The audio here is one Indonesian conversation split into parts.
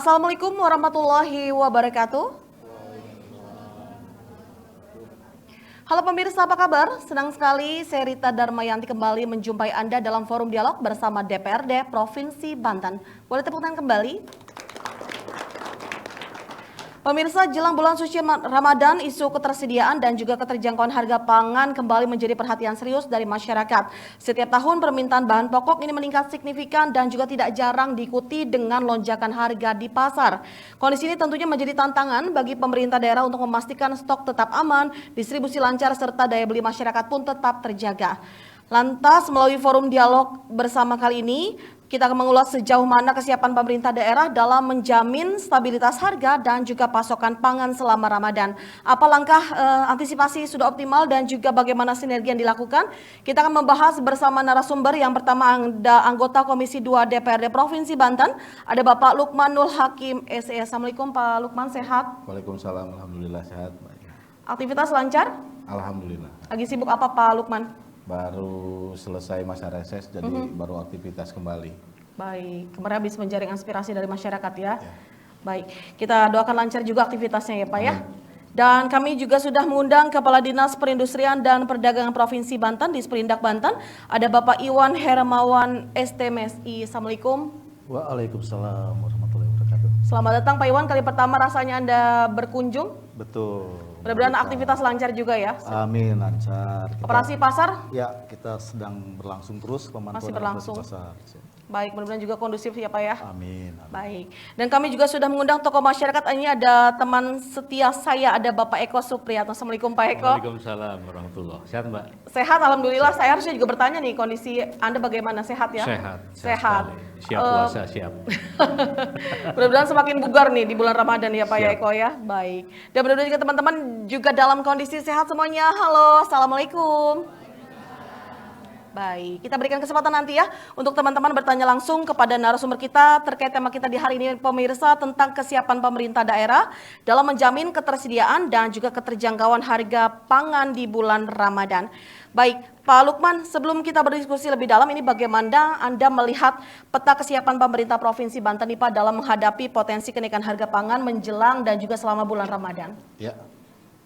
Assalamualaikum warahmatullahi wabarakatuh. Halo pemirsa, apa kabar? Senang sekali saya Rita Darmayanti kembali menjumpai Anda dalam forum dialog bersama DPRD Provinsi Banten. Boleh tepuk tangan kembali? Pemirsa, jelang bulan suci Ramadan, isu ketersediaan dan juga keterjangkauan harga pangan kembali menjadi perhatian serius dari masyarakat. Setiap tahun permintaan bahan pokok ini meningkat signifikan dan juga tidak jarang diikuti dengan lonjakan harga di pasar. Kondisi ini tentunya menjadi tantangan bagi pemerintah daerah untuk memastikan stok tetap aman, distribusi lancar, serta daya beli masyarakat pun tetap terjaga. Lantas, melalui forum dialog bersama kali ini, kita akan mengulas sejauh mana kesiapan pemerintah daerah dalam menjamin stabilitas harga dan juga pasokan pangan selama Ramadan. Apa langkah antisipasi sudah optimal dan juga bagaimana sinergi yang dilakukan? Kita akan membahas bersama narasumber. Yang pertama ada anggota Komisi 2 DPRD Provinsi Banten, ada Bapak Lukmanul Hakim SE. Assalamualaikum Pak Lukman, sehat? Waalaikumsalam, alhamdulillah sehat. Aktivitas lancar? Alhamdulillah. Lagi sibuk apa Pak Lukman? Baru selesai masa reses, jadi baru aktivitas kembali. Baik, kemarin habis menjaring aspirasi dari masyarakat ya. Baik, kita doakan lancar juga aktivitasnya ya Pak ya. Dan kami juga sudah mengundang Kepala Dinas Perindustrian dan Perdagangan Provinsi Banten di Sperindak Banten. Ada Bapak Iwan Hermawan STMSI. Assalamualaikum. Waalaikumsalam warahmatullahi wabarakatuh. Selamat datang Pak Iwan, kali pertama rasanya Anda berkunjung. Betul. Mudah-mudahan aktivitas lancar juga ya. Amin, lancar. Operasi pasar? Ya, kita sedang berlangsung terus pemantauan Masih berlangsung. operasi pasar. Baik, mudah-mudahan juga kondusif ya Pak ya. Amin. Baik, dan kami juga sudah mengundang tokoh masyarakat. Ini ada teman setia saya, ada Bapak Eko Supriyatno. Assalamualaikum Pak Eko. Waalaikumsalam warahmatullahi. Sehat Mbak? Sehat, alhamdulillah. Saya harusnya juga bertanya nih, kondisi Anda bagaimana? Sehat ya? Sehat. Sehat. Siap puasa, siap. Mudah-mudahan semakin bugar nih di bulan Ramadan ya Pak Siap. Eko ya. Baik. Dan mudah-mudahan juga teman-teman juga dalam kondisi sehat semuanya. Halo, assalamualaikum. Baik, kita berikan kesempatan nanti ya untuk teman-teman bertanya langsung kepada narasumber kita terkait tema kita di hari ini pemirsa tentang kesiapan pemerintah daerah dalam menjamin ketersediaan dan juga keterjangkauan harga pangan di bulan Ramadan. Baik, Pak Lukman, sebelum kita berdiskusi lebih dalam ini bagaimana Anda melihat peta kesiapan pemerintah Provinsi Banten nih Pak dalam menghadapi potensi kenaikan harga pangan menjelang dan juga selama bulan Ramadan? Ya,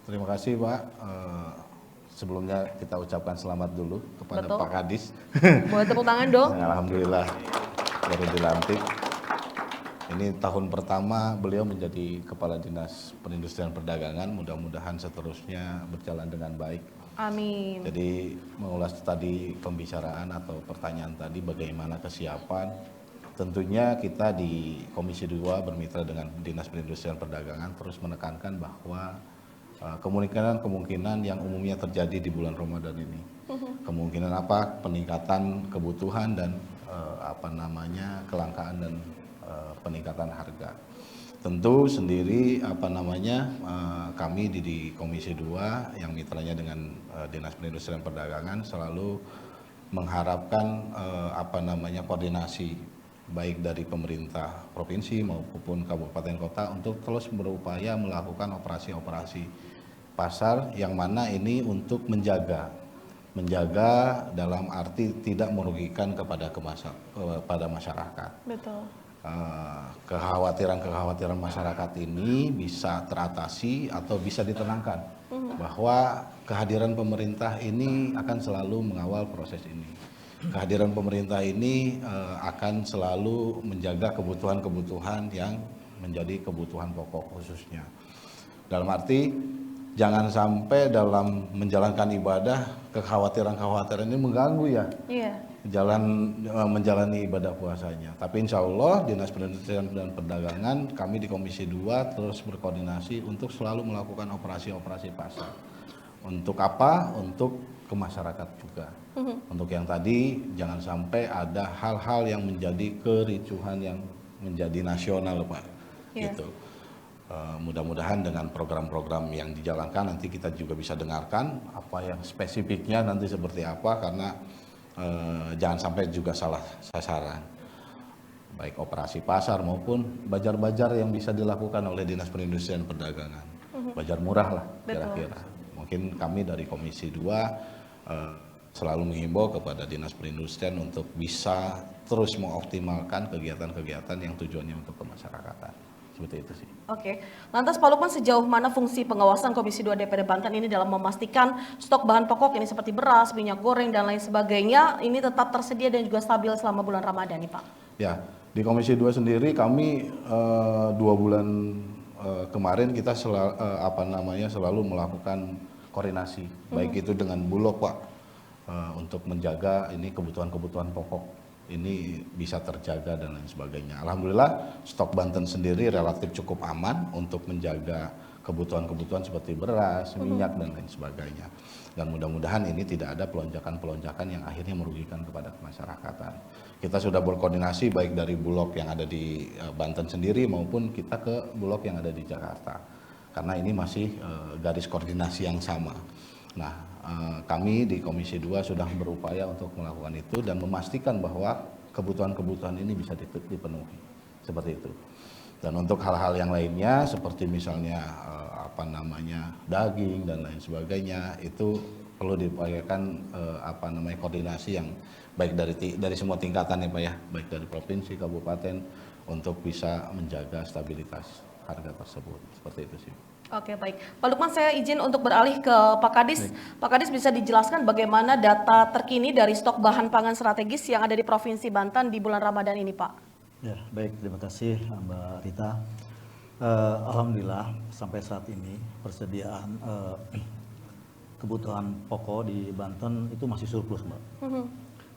terima kasih Pak. Sebelumnya kita ucapkan selamat dulu kepada Betul. Pak Kadis. Boleh tepuk tangan dong. Alhamdulillah baru dilantik. Ini tahun pertama beliau menjadi Kepala Dinas Perindustrian Perdagangan. Mudah-mudahan seterusnya berjalan dengan baik. Amin. Jadi mengulas tadi pembicaraan atau pertanyaan tadi bagaimana kesiapan. Tentunya kita di Komisi 2 bermitra dengan Dinas Perindustrian Perdagangan terus menekankan bahwa kemungkinan yang umumnya terjadi di bulan Ramadan ini. Kemungkinan apa? Peningkatan kebutuhan dan kelangkaan dan peningkatan harga. Tentu sendiri kami di Komisi 2 yang mitranya dengan Dinas Perindustrian Perdagangan selalu mengharapkan koordinasi baik dari pemerintah provinsi maupun kabupaten kota untuk terus berupaya melakukan operasi-operasi pasar yang mana ini untuk menjaga dalam arti tidak merugikan kepada masyarakat. Betul. Kekhawatiran masyarakat ini bisa teratasi atau bisa ditenangkan bahwa kehadiran pemerintah ini akan selalu mengawal proses ini. Kehadiran pemerintah ini akan selalu menjaga kebutuhan-kebutuhan yang menjadi kebutuhan pokok khususnya. Dalam arti jangan sampai dalam menjalankan ibadah kekhawatiran ini mengganggu ya. Iya. Menjalani ibadah puasanya. Tapi insya Allah Dinas Perindustrian dan Perdagangan kami di Komisi 2 terus berkoordinasi untuk selalu melakukan operasi-operasi pasar. Untuk apa? Untuk ke masyarakat juga. Untuk yang tadi jangan sampai ada hal-hal yang menjadi kericuhan yang menjadi nasional Pak. Yeah. Gitu. Mudah-mudahan dengan program-program yang dijalankan nanti kita juga bisa dengarkan apa yang spesifiknya nanti seperti apa karena jangan sampai juga salah sasaran. Baik operasi pasar maupun bajar-bajar yang bisa dilakukan oleh Dinas Perindustrian Perdagangan. Bajar murah lah kira-kira. Mungkin kami dari Komisi 2 selalu menghimbau kepada Dinas Perindustrian untuk bisa terus mengoptimalkan kegiatan-kegiatan yang tujuannya untuk kemasyarakatan. seperti itu sih. Oke, lantas Pak Lukman, sejauh mana fungsi pengawasan Komisi 2 DPR Banten ini dalam memastikan stok bahan pokok ini seperti beras, minyak goreng, dan lain sebagainya ini tetap tersedia dan juga stabil selama bulan Ramadan nih Pak? Ya, di Komisi 2 sendiri kami 2 bulan kemarin kita selalu melakukan koordinasi, baik itu dengan Bulog Pak, untuk menjaga ini kebutuhan-kebutuhan pokok ini bisa terjaga dan lain sebagainya. Alhamdulillah stok Banten sendiri relatif cukup aman untuk menjaga kebutuhan-kebutuhan seperti beras, minyak dan lain sebagainya. Dan mudah-mudahan ini tidak ada pelonjakan-pelonjakan yang akhirnya merugikan kepada kemasyarakatan. Kita sudah berkoordinasi baik dari Bulog yang ada di Banten sendiri maupun kita ke Bulog yang ada di Jakarta. Karena ini masih garis koordinasi yang sama. Nah, kami di Komisi 2 sudah berupaya untuk melakukan itu dan memastikan bahwa kebutuhan-kebutuhan ini bisa dipenuhi. Seperti itu. Dan untuk hal-hal yang lainnya seperti misalnya daging dan lain sebagainya itu perlu diupayakan koordinasi yang baik dari semua tingkatan ya Pak ya, baik dari provinsi, kabupaten untuk bisa menjaga stabilitas harga tersebut. Seperti itu sih. Oke, baik. Pak Lukman, saya izin untuk beralih ke Pak Kadis. Pak Kadis, bisa dijelaskan bagaimana data terkini dari stok bahan pangan strategis yang ada di Provinsi Banten di bulan Ramadan ini, Pak? Ya, baik. Terima kasih Mbak Rita. Alhamdulillah sampai saat ini persediaan kebutuhan pokok di Banten itu masih surplus, Mbak.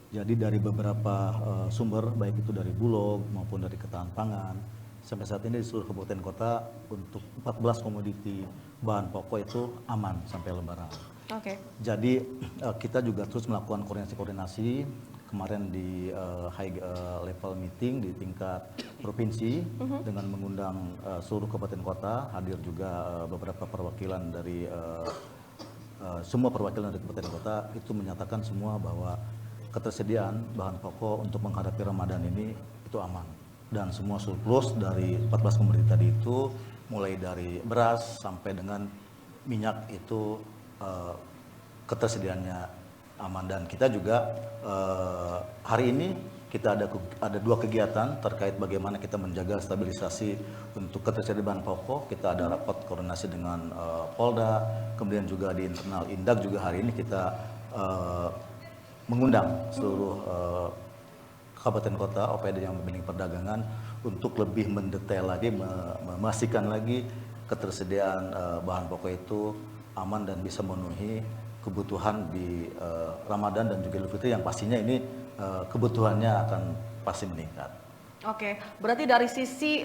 Jadi dari beberapa sumber, baik itu dari Bulog maupun dari Ketahanan Pangan, sampai saat ini di seluruh kabupaten kota untuk 14 komoditi bahan pokok itu aman sampai Lebaran. Oke. Jadi kita juga terus melakukan koordinasi kemarin di high level meeting di tingkat provinsi dengan mengundang seluruh kabupaten kota, hadir juga beberapa perwakilan dari semua perwakilan dari kabupaten kota itu menyatakan semua bahwa ketersediaan bahan pokok untuk menghadapi Ramadan ini itu aman. Dan semua surplus dari 14 komoditi tadi itu mulai dari beras sampai dengan minyak itu ketersediaannya aman. Dan kita juga hari ini kita ada 2 kegiatan terkait bagaimana kita menjaga stabilisasi untuk ketersediaan bahan pokok. Kita ada rapat koordinasi dengan Polda, kemudian juga di internal Indak juga hari ini kita mengundang seluruh kabupaten kota OPD yang memiliki perdagangan untuk lebih mendetail lagi, memastikan lagi ketersediaan bahan pokok itu aman dan bisa memenuhi kebutuhan di Ramadan dan juga Idul Fitri yang pastinya ini kebutuhannya akan pasti meningkat. Oke, berarti dari sisi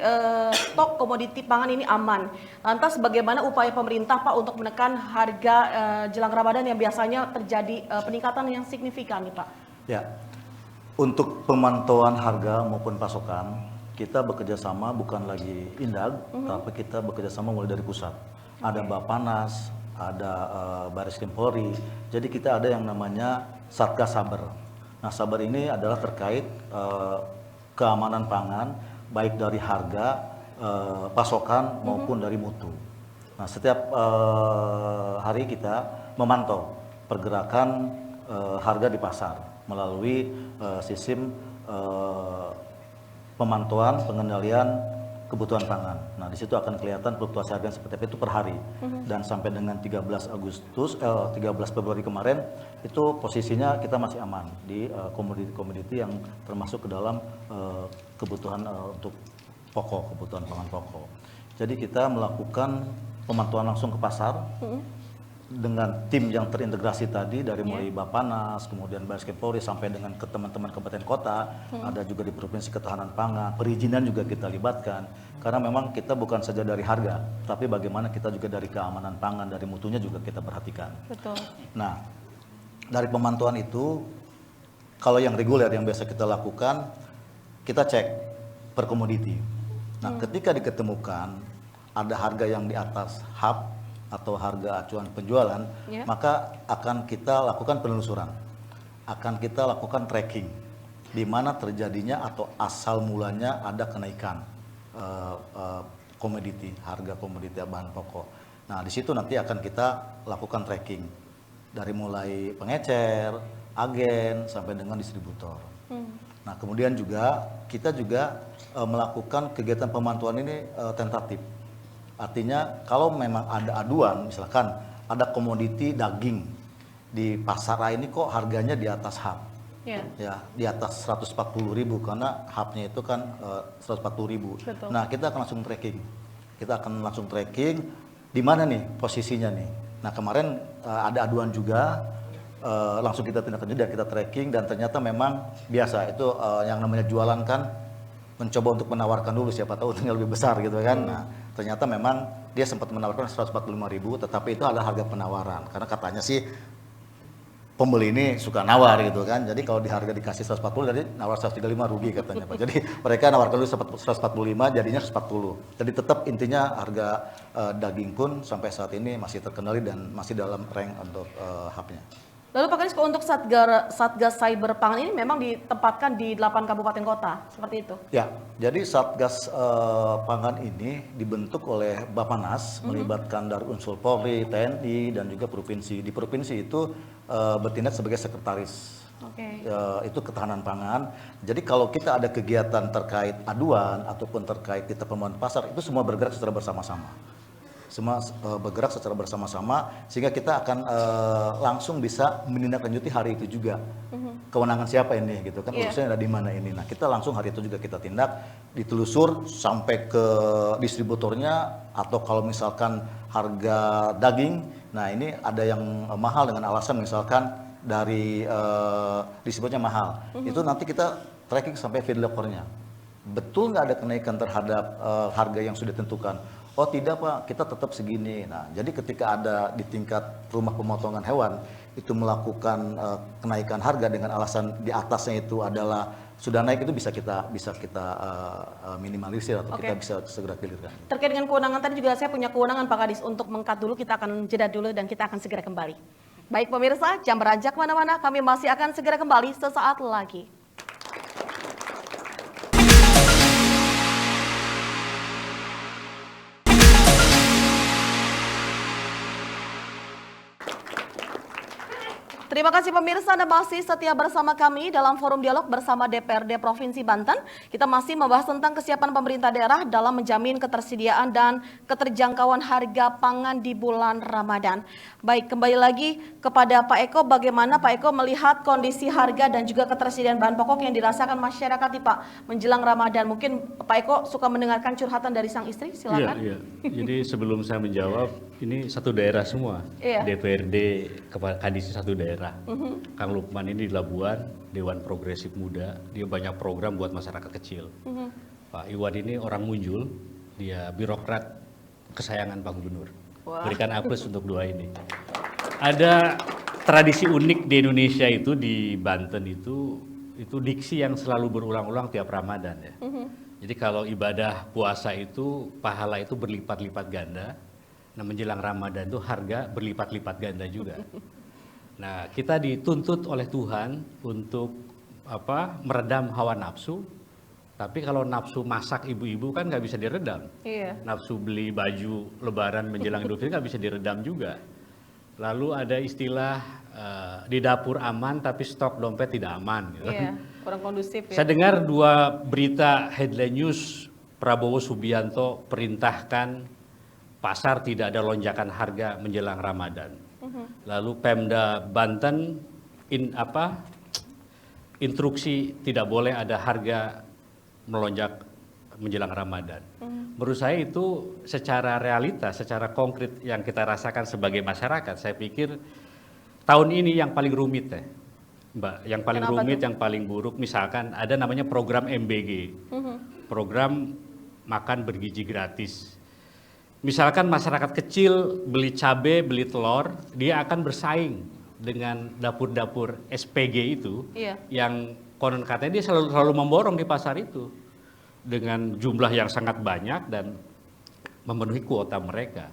stok komoditi pangan ini aman. Lantas bagaimana upaya pemerintah Pak untuk menekan harga jelang Ramadan yang biasanya terjadi peningkatan yang signifikan nih Pak? Ya. Untuk pemantauan harga maupun pasokan, kita bekerja sama bukan lagi Indag, tapi kita bekerja sama mulai dari pusat. Ada Bappenas, ada Baris Krim Polri, jadi kita ada yang namanya Satgas Saber. Nah, Saber ini adalah terkait keamanan pangan, baik dari harga, pasokan maupun dari mutu. Nah, setiap hari kita memantau pergerakan harga di pasar melalui sistem pemantauan pengendalian kebutuhan pangan. Nah, di situ akan kelihatan fluktuasi harga seperti apa itu per hari. Dan sampai dengan 13 Februari kemarin itu posisinya kita masih aman di komoditi-komoditi yang termasuk ke dalam kebutuhan untuk pokok, kebutuhan pangan pokok. Jadi kita melakukan pemantauan langsung ke pasar dengan tim yang terintegrasi tadi dari mulai Bappenas, kemudian Baris Krim Polri sampai dengan ke teman-teman kabupaten kota, ada juga di Provinsi Ketahanan Pangan, perizinan juga kita libatkan. Karena memang kita bukan saja dari harga, tapi bagaimana kita juga dari keamanan pangan, dari mutunya juga kita perhatikan. Betul. Nah, dari pemantauan itu, kalau yang reguler yang biasa kita lakukan, kita cek per komoditi. Nah, ketika diketemukan ada harga yang di atas HAP atau harga acuan penjualan, maka akan kita lakukan penelusuran, akan kita lakukan tracking, di mana terjadinya atau asal mulanya ada kenaikan komoditi, harga komoditi bahan pokok. Nah, di situ nanti akan kita lakukan tracking, dari mulai pengecer, agen, sampai dengan distributor. Nah, kemudian juga kita juga melakukan kegiatan pemantauan ini tentatif. Artinya kalau memang ada aduan, misalkan ada komoditi daging di pasar ini kok harganya di atas HAP. Ya, di atas 140.000 karena HAP-nya itu kan 140.000. Nah, kita akan langsung tracking. Kita akan langsung tracking di mana nih posisinya nih. Nah, kemarin ada aduan juga, langsung kita tindak lanjut dan kita tracking, dan ternyata memang biasa itu yang namanya jualan kan mencoba untuk menawarkan dulu, siapa tahu tinggal lebih besar gitu kan. Nah, ternyata memang dia sempat menawarkan 145.000, tetapi itu adalah harga penawaran karena katanya sih pembeli ini suka nawar gitu kan. Jadi kalau di harga dikasih 140, jadi nawar 135 rugi katanya Pak. Jadi mereka nawarkan dulu 145, jadinya 140. Jadi tetap intinya harga daging pun sampai saat ini masih terkendali dan masih dalam rank untuk HAP-nya. Lalu Pak Kadis, untuk Satgas Cyber Pangan ini memang ditempatkan di 8 kabupaten kota, seperti itu? Ya, jadi Satgas Pangan ini dibentuk oleh Bappenas, melibatkan dari unsur Polri, TNI, dan juga provinsi. Di provinsi itu bertindak sebagai sekretaris. Itu ketahanan pangan. Jadi kalau kita ada kegiatan terkait aduan ataupun terkait kita pemenuhan pasar, itu semua bergerak secara bersama-sama. Semua bergerak secara bersama-sama sehingga kita akan langsung bisa menindaklanjuti hari itu juga. Kewenangan siapa ini gitu kan, urusannya ada di mana ini. Nah, kita langsung hari itu juga kita tindak, ditelusur sampai ke distributornya, atau kalau misalkan harga daging, nah ini ada yang mahal dengan alasan misalkan dari distributornya mahal. Itu nanti kita tracking sampai feedlotternya. Betul nggak ada kenaikan terhadap harga yang sudah ditentukan? Oh tidak Pak, kita tetap segini. Nah, jadi ketika ada di tingkat rumah pemotongan hewan itu melakukan kenaikan harga dengan alasan di atasnya itu adalah sudah naik, itu bisa kita minimalisir atau kita bisa segera clearkan. Terkait dengan kewenangan tadi juga saya punya kewenangan Pak Kadis untuk meng-cut dulu, kita akan jeda dulu dan kita akan segera kembali. Baik pemirsa, jangan beranjak kemana-mana, kami masih akan segera kembali sesaat lagi. Terima kasih pemirsa, Anda masih setia bersama kami dalam forum dialog bersama DPRD Provinsi Banten. Kita masih membahas tentang kesiapan pemerintah daerah dalam menjamin ketersediaan dan keterjangkauan harga pangan di bulan Ramadan. Baik, kembali lagi kepada Pak Eko, bagaimana Pak Eko melihat kondisi harga dan juga ketersediaan bahan pokok yang dirasakan masyarakat nih Pak menjelang Ramadan. Mungkin Pak Eko suka mendengarkan curhatan dari sang istri, silakan. Iya. Jadi sebelum saya menjawab, ini satu daerah semua. DPRD Kadis satu daerah. Kang Lukman ini di Labuan, Dewan Progresif Muda, dia banyak program buat masyarakat kecil. Pak Iwan ini orang Munjul, dia birokrat kesayangan Pak Gubernur. Berikan aplaus untuk dua ini. Ada tradisi unik di Indonesia itu, di Banten itu diksi yang selalu berulang-ulang tiap Ramadan ya. Jadi kalau ibadah puasa itu pahala itu berlipat-lipat ganda. Nah, menjelang Ramadan itu harga berlipat-lipat ganda juga. Nah, kita dituntut oleh Tuhan untuk meredam hawa nafsu. Tapi kalau nafsu masak ibu-ibu kan nggak bisa diredam. Nafsu beli baju Lebaran menjelang Idul Fitri nggak bisa diredam juga. Lalu ada istilah di dapur aman tapi stok dompet tidak aman. Gitu. Kurang kondusif ya. Saya dengar dua berita headline news, Prabowo Subianto perintahkan pasar tidak ada lonjakan harga menjelang Ramadan. Lalu Pemda Banten instruksi tidak boleh ada harga melonjak menjelang Ramadan. Menurut saya itu secara realitas, secara konkret yang kita rasakan sebagai masyarakat, saya pikir tahun ini yang paling rumit ya, Mbak. Yang paling rumit, yang paling buruk, misalkan ada namanya program MBG, program makan bergizi gratis. Misalkan masyarakat kecil beli cabai, beli telur, dia akan bersaing dengan dapur-dapur SPG itu, yang konon katanya dia selalu memborong di pasar itu dengan jumlah yang sangat banyak dan memenuhi kuota mereka.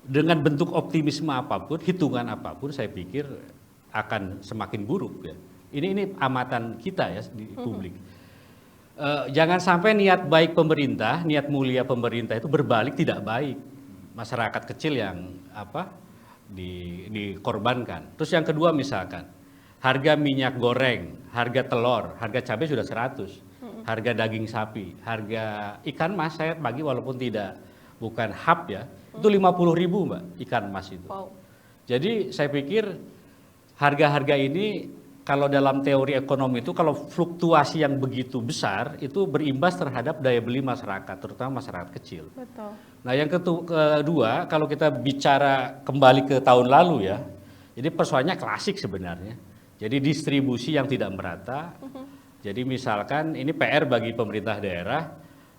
Dengan bentuk optimisme apapun, hitungan apapun, saya pikir akan semakin buruk ya. Ini amatan kita ya di publik. Jangan sampai niat baik pemerintah, niat mulia pemerintah itu berbalik tidak baik. Masyarakat kecil yang dikorbankan. Terus yang kedua misalkan, harga minyak goreng, harga telur, harga cabai sudah 100, harga daging sapi, harga ikan mas saya bagi walaupun bukan hub ya, itu 50.000 Mbak ikan mas itu. Wow. Jadi saya pikir harga-harga ini kalau dalam teori ekonomi itu kalau fluktuasi yang begitu besar itu berimbas terhadap daya beli masyarakat, terutama masyarakat kecil. Betul. Nah yang kedua kalau kita bicara kembali ke tahun lalu ya, jadi persoalannya klasik sebenarnya. Jadi distribusi yang tidak merata. Jadi misalkan ini PR bagi pemerintah daerah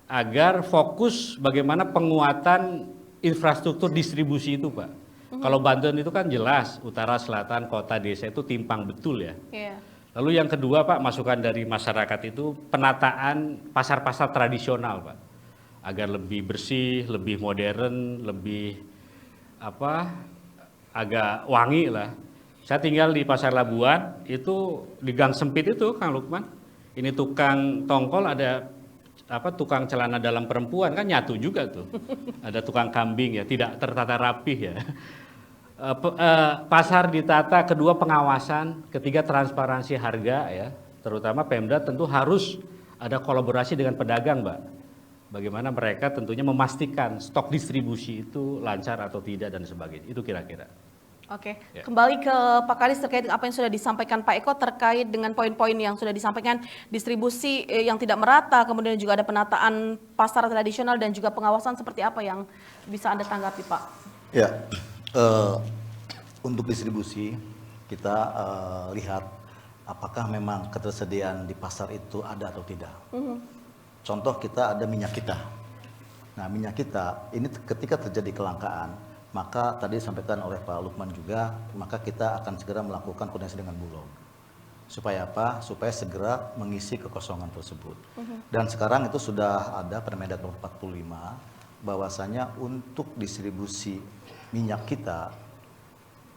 agar fokus bagaimana penguatan infrastruktur distribusi itu Pak. Kalau Banten itu kan jelas utara, selatan, kota, desa itu timpang betul ya. Iya. Lalu yang kedua Pak, masukan dari masyarakat itu penataan pasar-pasar tradisional Pak. Agar lebih bersih, lebih modern, lebih agak wangi lah. Saya tinggal di Pasar Labuan, itu di gang sempit itu Kang Lukman. Ini tukang tongkol, ada tukang celana dalam perempuan kan nyatu juga tuh. Ada tukang kambing ya, tidak tertata rapih ya. Pasar ditata, kedua pengawasan, ketiga transparansi harga ya. Terutama Pemda tentu harus ada kolaborasi dengan pedagang, Mbak. Bagaimana mereka tentunya memastikan stok distribusi itu lancar atau tidak dan sebagainya. Itu kira-kira. Oke, Ya. kembali ke Pak Kadis terkait apa yang sudah disampaikan Pak Eko terkait dengan poin-poin yang sudah disampaikan, distribusi yang tidak merata, kemudian juga ada penataan pasar tradisional dan juga pengawasan, seperti apa yang bisa Anda tanggapi Pak? Ya, untuk distribusi kita lihat apakah memang ketersediaan di pasar itu ada atau tidak. Contoh kita ada minyak kita. Nah minyak kita ini ketika terjadi kelangkaan, maka tadi disampaikan oleh Pak Lukman juga, maka kita akan segera melakukan koordinasi dengan Bulog. Supaya apa? Supaya segera mengisi kekosongan tersebut. Dan sekarang itu sudah ada Permendak nomor 45, bahwasanya untuk distribusi minyak kita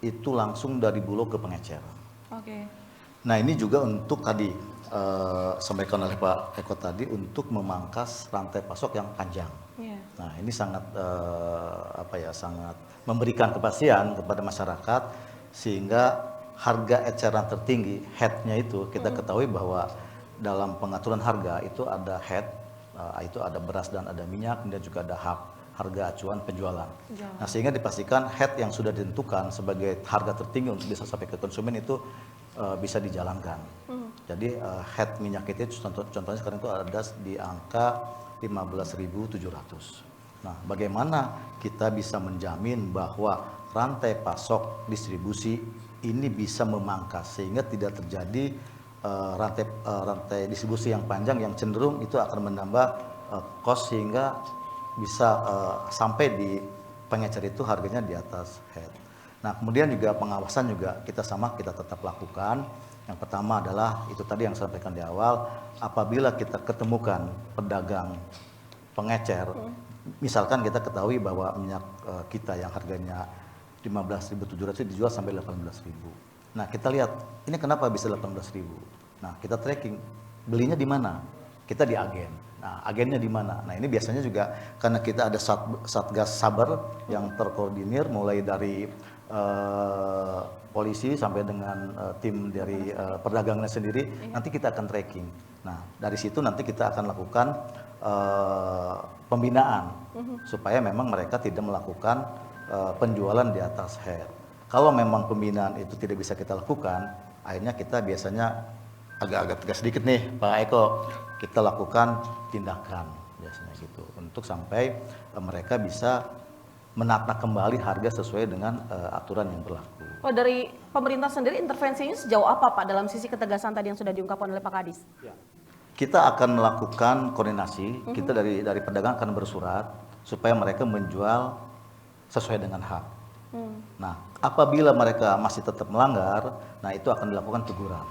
itu langsung dari Bulog ke pengecer. Oke. Nah ini juga untuk tadi sampaikan oleh Pak Eko tadi untuk memangkas rantai pasok yang panjang. Yeah. Nah ini sangat sangat memberikan kepastian kepada masyarakat sehingga harga eceran tertinggi headnya itu kita ketahui bahwa dalam pengaturan harga itu ada head, itu ada beras dan ada minyak, dan juga ada harga acuan penjualan. Nah sehingga dipastikan head yang sudah ditentukan sebagai harga tertinggi untuk bisa sampai ke konsumen itu bisa dijalankan. Jadi head minyak itu contohnya sekarang itu ada di angka 15.700. Nah, bagaimana kita bisa menjamin bahwa rantai pasok distribusi ini bisa memangkas sehingga tidak terjadi rantai distribusi yang panjang yang cenderung itu akan menambah cost sehingga bisa sampai di pengecer itu harganya di atas head. Nah, kemudian juga pengawasan juga kita tetap lakukan. Yang pertama adalah itu tadi yang saya sampaikan di awal, apabila kita ketemukan pedagang pengecer, misalkan kita ketahui bahwa minyak kita yang harganya 15.700 dijual sampai 18.000. Nah, kita lihat ini kenapa bisa 18.000. Nah, kita tracking belinya di mana? Kita di agen. Nah, agennya di mana? Nah, ini biasanya juga karena kita ada Satgas Saber yang terkoordinir mulai dari polisi sampai dengan tim dari perdagangan sendiri, nanti kita akan tracking. Nah, dari situ nanti kita akan lakukan pembinaan supaya memang mereka tidak melakukan penjualan di atas head. Kalau memang pembinaan itu tidak bisa kita lakukan, akhirnya kita biasanya agak-agak tegas sedikit nih Pak Eko, kita lakukan tindakan biasanya gitu untuk sampai mereka bisa menata kembali harga sesuai dengan aturan yang berlaku. Oh, dari pemerintah sendiri intervensinya sejauh apa Pak dalam sisi ketegasan tadi yang sudah diungkapkan oleh Pak Kadis? Ya. Kita akan melakukan koordinasi, kita dari pedagang akan bersurat supaya mereka menjual sesuai dengan hak. Nah, apabila mereka masih tetap melanggar, nah itu akan dilakukan teguran.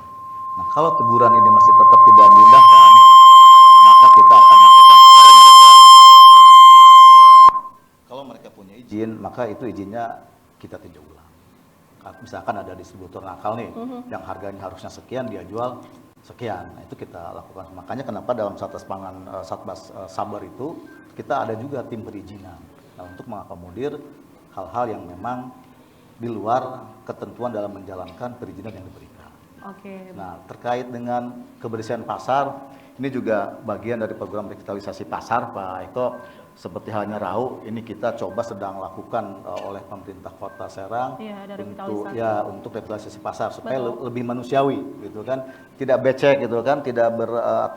Nah, kalau teguran ini masih tetap tidak diindahkan, maka kita akan lakukan kalau mereka punya izin, maka itu izinnya kita tinjau ulang. Misalkan ada distributor nakal nih, yang harganya harusnya sekian, dia jual sekian. Nah, itu kita lakukan. Makanya kenapa dalam Satgas Pangan Satgas Sabar itu kita ada juga tim perizinan. Nah, untuk mengakomodir hal-hal yang memang di luar ketentuan dalam menjalankan perizinan yang diberikan. Oke. Nah, terkait dengan kebersihan pasar, ini juga bagian dari program revitalisasi pasar, Pak Eko. Seperti halnya Rau, ini kita coba sedang lakukan oleh pemerintah Kota Serang untuk revitalisasi pasar supaya lebih manusiawi, gitu kan, tidak becek, gitu kan, tidak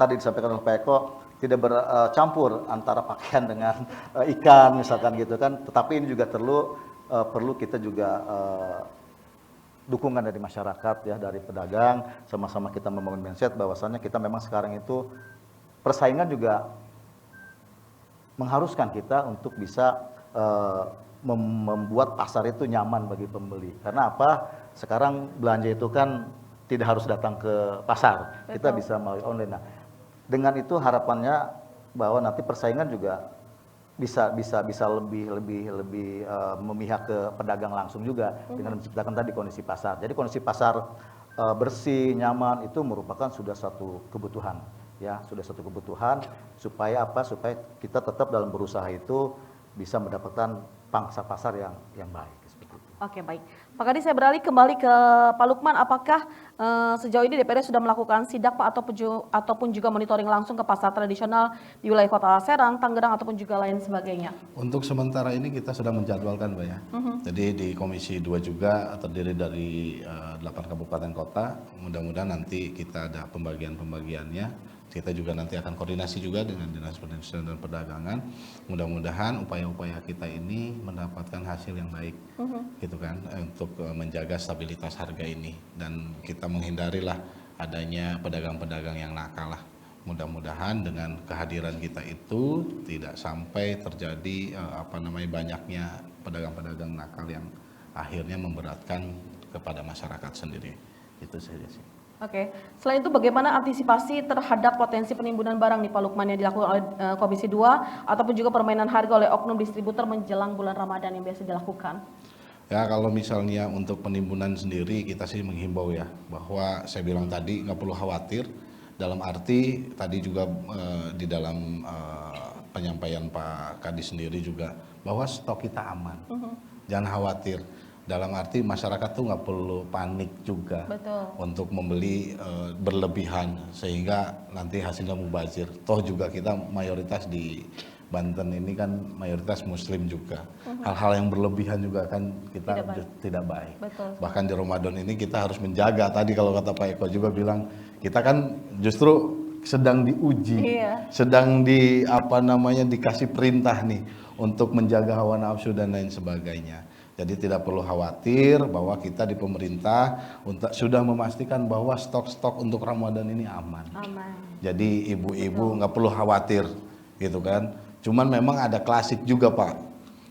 tadi disampaikan oleh Pak Eko, tidak bercampur antara pakaian dengan ikan, misalkan gitu kan. Tetapi ini juga perlu kita juga dukungan dari masyarakat ya, dari pedagang, sama-sama kita membangun mindset bahwasannya kita memang sekarang itu persaingan juga mengharuskan kita untuk bisa membuat pasar itu nyaman bagi pembeli. Karena apa? Sekarang belanja itu kan tidak harus datang ke pasar, kita bisa melalui online. Nah, dengan itu harapannya bahwa nanti persaingan juga bisa lebih memihak ke pedagang langsung juga dengan menciptakan tadi kondisi pasar. Jadi kondisi pasar bersih, nyaman itu merupakan sudah satu kebutuhan. Ya, sudah satu kebutuhan supaya apa? Supaya kita tetap dalam berusaha itu bisa mendapatkan pangsa pasar yang baik. Seperti itu. Oke, baik. Pak Kadi, saya beralih kembali ke Pak Lukman. Apakah sejauh ini DPRD sudah melakukan sidak Pak ataupun juga monitoring langsung ke pasar tradisional di wilayah Kota Serang, Tangerang ataupun juga lain sebagainya? Untuk sementara ini kita sedang menjadwalkan, Pak ya. Jadi di Komisi 2 juga terdiri dari 8 kabupaten kota. Mudah-mudahan nanti kita ada pembagiannya. Kita juga nanti akan koordinasi juga dengan Dinas Perindustrian dan Perdagangan. Mudah-mudahan upaya-upaya kita ini mendapatkan hasil yang baik, gitu kan, untuk menjaga stabilitas harga ini dan kita menghindarilah adanya pedagang-pedagang yang nakal lah. Mudah-mudahan dengan kehadiran kita itu tidak sampai terjadi banyaknya pedagang-pedagang nakal yang akhirnya memberatkan kepada masyarakat sendiri. Itu saja sih. Oke, selain itu bagaimana antisipasi terhadap potensi penimbunan barang nih Pak Lukman yang dilakukan oleh Komisi 2 ataupun juga permainan harga oleh oknum distributor menjelang bulan Ramadan yang biasa dilakukan? Ya, kalau misalnya untuk penimbunan sendiri kita sih menghimbau ya bahwa saya bilang tadi nggak perlu khawatir, dalam arti tadi juga di dalam penyampaian Pak Kadis sendiri juga bahwa stok kita aman. Jangan khawatir. Dalam arti masyarakat tuh nggak perlu panik juga. Betul. Untuk membeli berlebihan sehingga nanti hasilnya mubazir. Toh juga kita mayoritas di Banten ini kan mayoritas Muslim juga. Hal-hal yang berlebihan juga kan kita tidak baik. Betul. Bahkan di Ramadan ini kita harus menjaga. Tadi kalau kata Pak Eko juga bilang kita kan justru sedang diuji, sedang dikasih perintah nih untuk menjaga hawa nafsu dan lain sebagainya. Jadi tidak perlu khawatir bahwa kita di pemerintah sudah memastikan bahwa stok-stok untuk Ramadan ini aman. Jadi ibu-ibu nggak perlu khawatir, gitu kan. Cuman memang ada klasik juga Pak.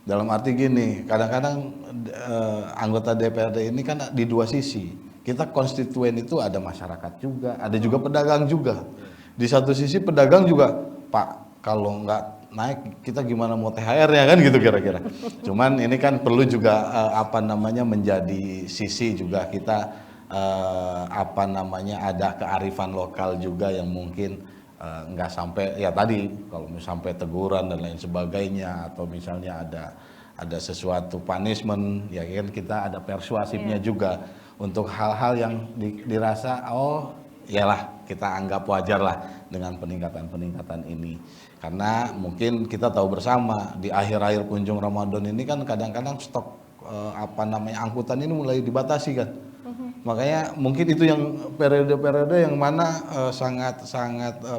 Dalam arti gini, kadang-kadang anggota DPRD ini kan di dua sisi. Kita konstituen itu ada masyarakat juga, ada juga pedagang juga. Di satu sisi pedagang juga, Pak, kalau nggak naik kita gimana mau THR-nya kan gitu kira-kira. Cuman ini kan perlu juga menjadi sisi juga kita ada kearifan lokal juga yang mungkin nggak sampai ya tadi kalau sampai teguran dan lain sebagainya atau misalnya ada sesuatu punishment ya kan kita ada persuasifnya juga untuk hal-hal yang dirasa iyalah kita anggap wajar lah dengan peningkatan ini. Karena mungkin kita tahu bersama di akhir-akhir kunjung Ramadan ini kan kadang-kadang stok angkutan ini mulai dibatasi kan. Makanya mungkin itu yang periode-periode yang mana sangat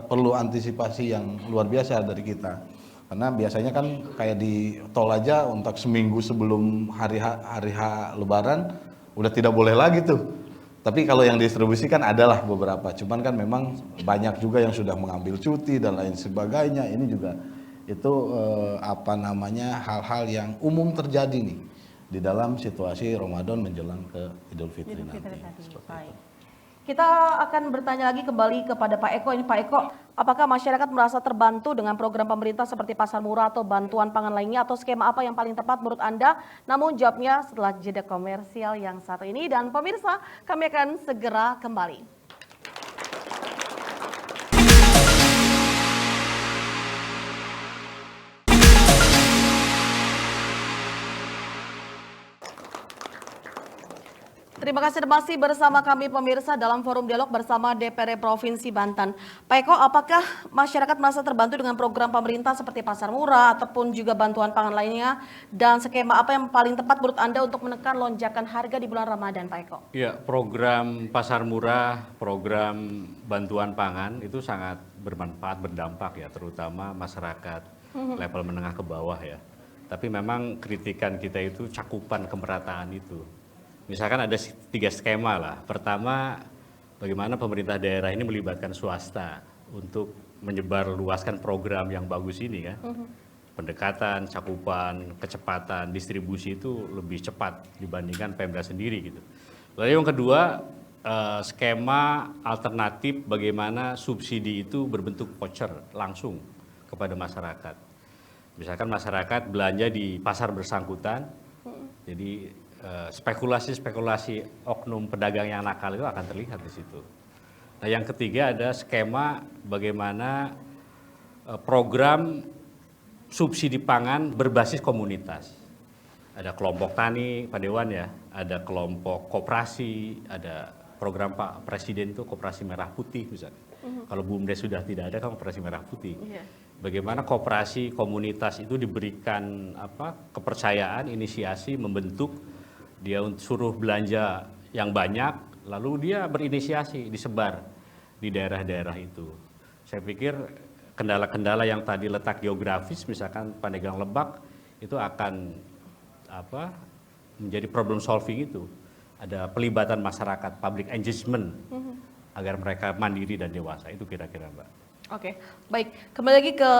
perlu antisipasi yang luar biasa dari kita. Karena biasanya kan kayak di tol aja untuk seminggu sebelum hari H Lebaran udah tidak boleh lagi tuh. Tapi kalau yang distribusi kan adalah beberapa, cuman kan memang banyak juga yang sudah mengambil cuti dan lain sebagainya. Ini juga itu hal-hal yang umum terjadi nih di dalam situasi Ramadan menjelang ke Idul Fitri nanti. Kita akan bertanya lagi kembali kepada Pak Eko. Ini Pak Eko, apakah masyarakat merasa terbantu dengan program pemerintah seperti pasar murah atau bantuan pangan lainnya atau skema apa yang paling tepat menurut Anda? Namun jawabnya setelah jeda komersial yang satu ini dan pemirsa, kami akan segera kembali. Terima kasih masih bersama kami pemirsa dalam forum dialog bersama DPR Provinsi Banten. Pak Eko, apakah masyarakat merasa terbantu dengan program pemerintah seperti pasar murah ataupun juga bantuan pangan lainnya? Dan skema apa yang paling tepat menurut Anda untuk menekan lonjakan harga di bulan Ramadan, Pak Eko? Ya, program pasar murah, program bantuan pangan itu sangat bermanfaat, berdampak ya, terutama masyarakat level menengah ke bawah ya. Tapi memang kritikan kita itu cakupan kemerataan itu. Misalkan ada 3 skema lah. Pertama, bagaimana pemerintah daerah ini melibatkan swasta untuk menyebar luaskan program yang bagus ini kan. Pendekatan, cakupan, kecepatan, distribusi itu lebih cepat dibandingkan Pemda sendiri gitu. Lalu yang kedua, skema alternatif bagaimana subsidi itu berbentuk voucher langsung kepada masyarakat. Misalkan masyarakat belanja di pasar bersangkutan, jadi spekulasi-spekulasi oknum pedagang yang nakal itu akan terlihat di situ. Nah, yang ketiga ada skema bagaimana program subsidi pangan berbasis komunitas. Ada kelompok tani, Pak Dewan ya, ada kelompok koperasi, ada program Pak Presiden itu Koperasi Merah Putih misalnya. Kalau BUMDes sudah tidak ada kan Koperasi Merah Putih. Bagaimana koperasi komunitas itu diberikan kepercayaan, inisiasi, membentuk, dia suruh belanja yang banyak, lalu dia berinisiasi, disebar di daerah-daerah itu. Saya pikir kendala-kendala yang tadi letak geografis, misalkan Pandeglang Lebak, itu akan menjadi problem solving itu. Ada pelibatan masyarakat, public engagement, agar mereka mandiri dan dewasa, itu kira-kira Mbak. Oke, baik. Kembali lagi ke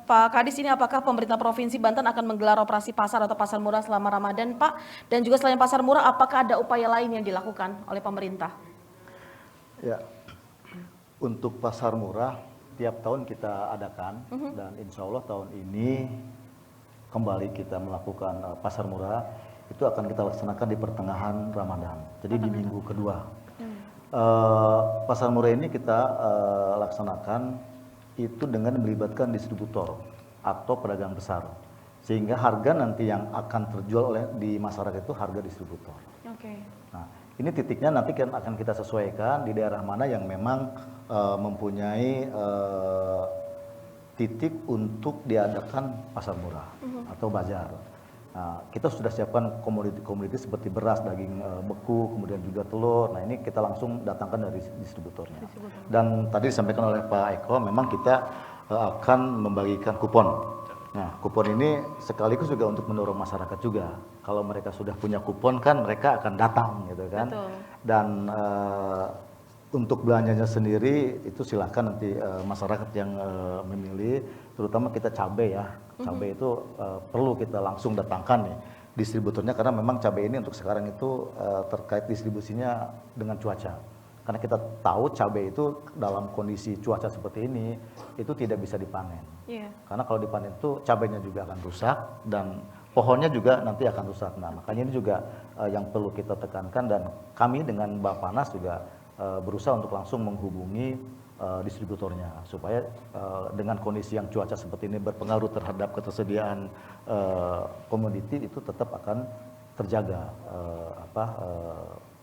Pak Kadis, ini apakah pemerintah Provinsi Banten akan menggelar operasi pasar atau pasar murah selama Ramadan, Pak? Dan juga selain pasar murah, apakah ada upaya lain yang dilakukan oleh pemerintah? Ya, untuk pasar murah tiap tahun kita adakan dan insya Allah tahun ini kembali kita melakukan pasar murah, itu akan kita laksanakan di pertengahan Ramadan, jadi di minggu kedua. Pasar murah ini kita laksanakan itu dengan melibatkan distributor atau pedagang besar, sehingga harga nanti yang akan terjual oleh di masyarakat itu harga distributor. Nah, ini titiknya nanti akan kita sesuaikan di daerah mana yang memang mempunyai titik untuk diadakan pasar murah atau bazar. Nah, kita sudah siapkan komoditi seperti beras, daging beku, kemudian juga telur. Nah, ini kita langsung datangkan dari distributornya. Dan tadi disampaikan oleh Pak Eko, memang kita akan membagikan kupon. Nah, kupon ini sekaligus juga untuk mendorong masyarakat juga. Kalau mereka sudah punya kupon kan mereka akan datang gitu kan. Betul. Dan untuk belanjanya sendiri itu silakan nanti masyarakat yang memilih, terutama kita cabai ya. Cabai itu perlu kita langsung datangkan nih distributornya, karena memang cabai ini untuk sekarang itu terkait distribusinya dengan cuaca. Karena kita tahu cabai itu dalam kondisi cuaca seperti ini itu tidak bisa dipanen. Karena kalau dipanen itu cabainya juga akan rusak dan pohonnya juga nanti akan rusak. Nah, makanya ini juga yang perlu kita tekankan, dan kami dengan Bappenas juga berusaha untuk langsung menghubungi distributornya supaya dengan kondisi yang cuaca seperti ini berpengaruh terhadap ketersediaan komoditi itu tetap akan terjaga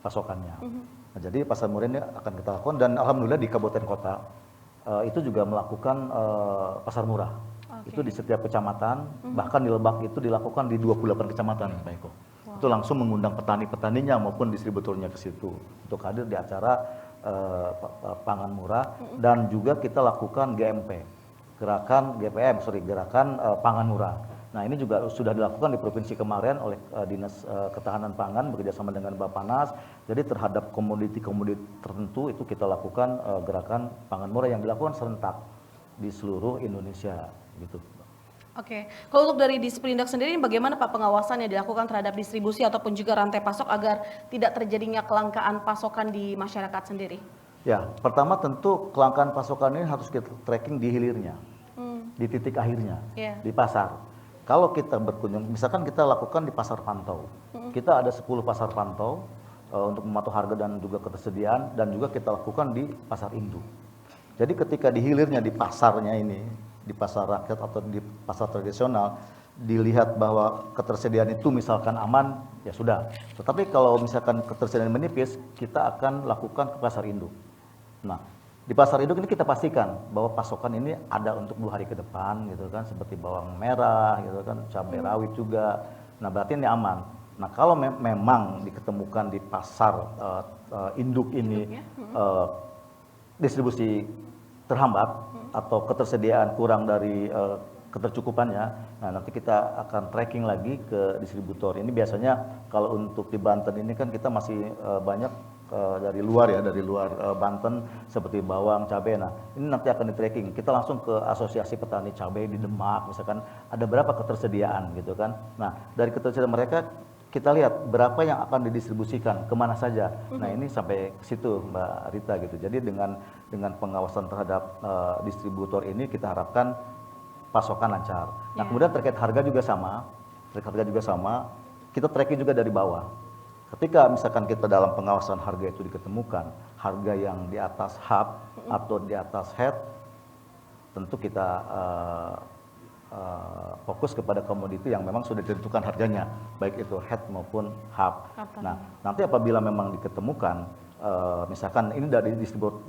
pasokannya. Nah, jadi pasar murah ini akan kita lakukan, dan alhamdulillah di kabupaten kota itu juga melakukan pasar murah. Itu di setiap kecamatan, bahkan di Lebak itu dilakukan di 28 kecamatan, Pak Eko. Itu langsung mengundang petani-petaninya maupun distributornya ke situ untuk hadir di acara pangan murah. Dan juga kita lakukan GMP, gerakan pangan murah. Nah, ini juga sudah dilakukan di provinsi kemarin oleh Dinas Ketahanan Pangan bekerjasama dengan Bappenas. Jadi terhadap komoditi-komoditi tertentu itu kita lakukan gerakan pangan murah yang dilakukan serentak di seluruh Indonesia gitu. Oke, kalau untuk dari Disperindak sendiri, bagaimana Pak pengawasan yang dilakukan terhadap distribusi ataupun juga rantai pasok agar tidak terjadinya kelangkaan pasokan di masyarakat sendiri? Ya, pertama tentu kelangkaan pasokan ini harus kita tracking di hilirnya, di titik akhirnya, di pasar. Kalau kita berkunjung, misalkan kita lakukan di pasar pantau, kita ada 10 pasar pantau untuk memantau harga dan juga ketersediaan, dan juga kita lakukan di pasar induk. Jadi ketika di hilirnya di pasarnya ini, di pasar rakyat atau di pasar tradisional, dilihat bahwa ketersediaan itu misalkan aman, ya sudah. Tetapi kalau misalkan ketersediaan menipis, kita akan lakukan ke pasar induk. Nah, di pasar induk ini kita pastikan bahwa pasokan ini ada untuk 2 hari ke depan gitu kan, seperti bawang merah gitu kan, cabai rawit juga. Nah, berarti ini aman. Nah, kalau memang diketemukan di pasar induk ini distribusi terhambat atau ketersediaan kurang dari ketercukupannya, nah nanti kita akan tracking lagi ke distributor. Ini biasanya kalau untuk di Banten ini kan kita masih banyak dari luar ya, dari luar Banten seperti bawang, cabai. Nah ini nanti akan di tracking. Kita langsung ke Asosiasi Petani Cabai di Demak, misalkan ada berapa ketersediaan gitu kan. Nah dari ketersediaan mereka kita lihat berapa yang akan didistribusikan kemana saja. Nah ini sampai ke situ Mbak Rita gitu. Jadi dengan pengawasan terhadap distributor ini kita harapkan pasokan lancar. Nah kemudian terkait harga juga sama, kita tracking juga dari bawah. Ketika misalkan kita dalam pengawasan harga itu diketemukan harga yang di atas hub atau di atas head, tentu kita fokus kepada komoditi yang memang sudah ditentukan harganya, baik itu head maupun hub. Nah nanti apabila memang diketemukan misalkan ini dari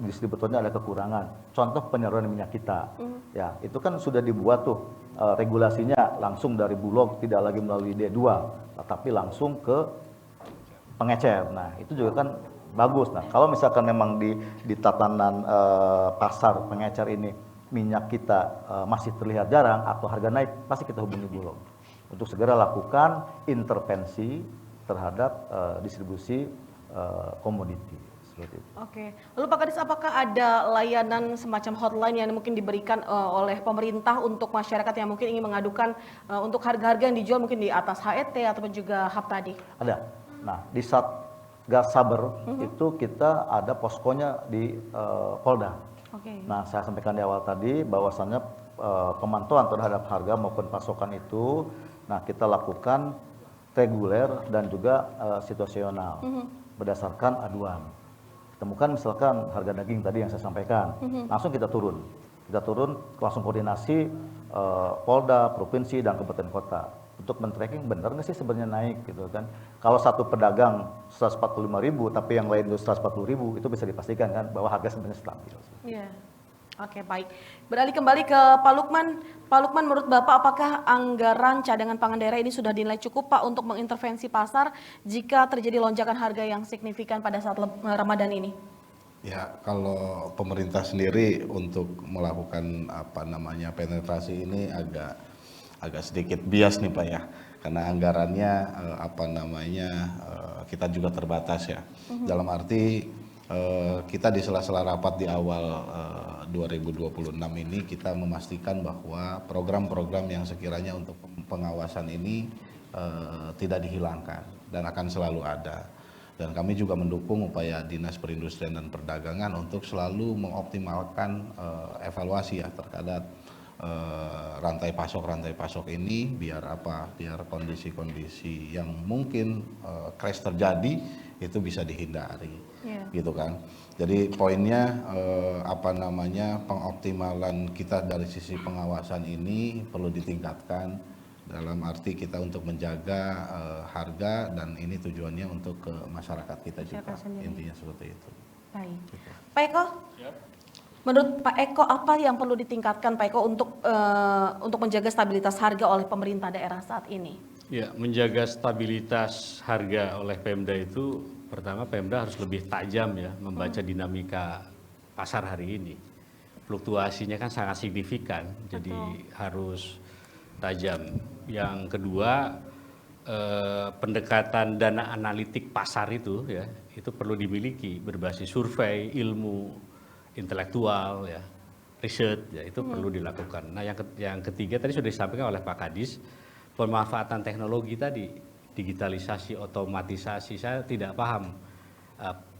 distributornya ada kekurangan, contoh penyaluran minyak kita, ya itu kan sudah dibuat tuh regulasinya langsung dari Bulog, tidak lagi melalui D2, tapi langsung ke pengecer. Nah itu juga kan bagus. Nah kalau misalkan memang di tatanan pasar pengecer ini minyak kita masih terlihat jarang atau harga naik, pasti kita hubungi Bulog untuk segera lakukan intervensi terhadap distribusi komoditi seperti itu. Oke, lalu Pak Kadis, apakah ada layanan semacam hotline yang mungkin diberikan oleh pemerintah untuk masyarakat yang mungkin ingin mengadukan untuk harga-harga yang dijual mungkin di atas HET ataupun juga hub tadi? Ada. Nah di Satgas Saber itu kita ada poskonya di Polda. Nah saya sampaikan di awal tadi bahwasannya pemantauan terhadap harga maupun pasokan itu, nah kita lakukan reguler dan juga situasional. Berdasarkan aduan. Temukan misalkan harga daging tadi yang saya sampaikan, langsung kita turun. Langsung koordinasi Polda, provinsi dan kabupaten kota untuk men-tracking benar nggak sih sebenarnya naik gitu kan. Kalau satu pedagang 145.000 tapi yang lain itu 140.000, itu bisa dipastikan kan bahwa harga sebenarnya stabil. Iya. Oke, baik. Beralih kembali ke Pak Lukman. Pak Lukman, menurut Bapak apakah anggaran cadangan pangan daerah ini sudah dinilai cukup Pak untuk mengintervensi pasar jika terjadi lonjakan harga yang signifikan pada saat Ramadan ini? Ya, kalau pemerintah sendiri untuk melakukan penetrasi ini agak sedikit bias nih Pak ya, karena anggarannya kita juga terbatas ya. Dalam arti kita di sela-sela rapat di awal 2026 ini kita memastikan bahwa program-program yang sekiranya untuk pengawasan ini tidak dihilangkan dan akan selalu ada. Dan kami juga mendukung upaya Dinas Perindustrian dan Perdagangan untuk selalu mengoptimalkan evaluasi ya terhadap rantai pasok ini biar kondisi-kondisi yang mungkin crash terjadi itu bisa dihindari, gitu kan. Jadi poinnya pengoptimalan kita dari sisi pengawasan ini perlu ditingkatkan dalam arti kita untuk menjaga harga dan ini tujuannya untuk ke masyarakat kita juga, intinya seperti itu. Baik. Pak Eko, menurut Pak Eko apa yang perlu ditingkatkan Pak Eko untuk menjaga stabilitas harga oleh pemerintah daerah saat ini? Ya, menjaga stabilitas harga oleh Pemda itu pertama Pemda harus lebih tajam ya membaca dinamika pasar hari ini. Fluktuasinya kan sangat signifikan, jadi harus tajam. Yang kedua, pendekatan dana analitik pasar itu ya, itu perlu dimiliki berbasis survei, ilmu intelektual ya, riset ya, itu perlu dilakukan. Nah, yang ketiga tadi sudah disampaikan oleh Pak Kadis, pemanfaatan teknologi tadi, digitalisasi, otomatisasi. Saya tidak paham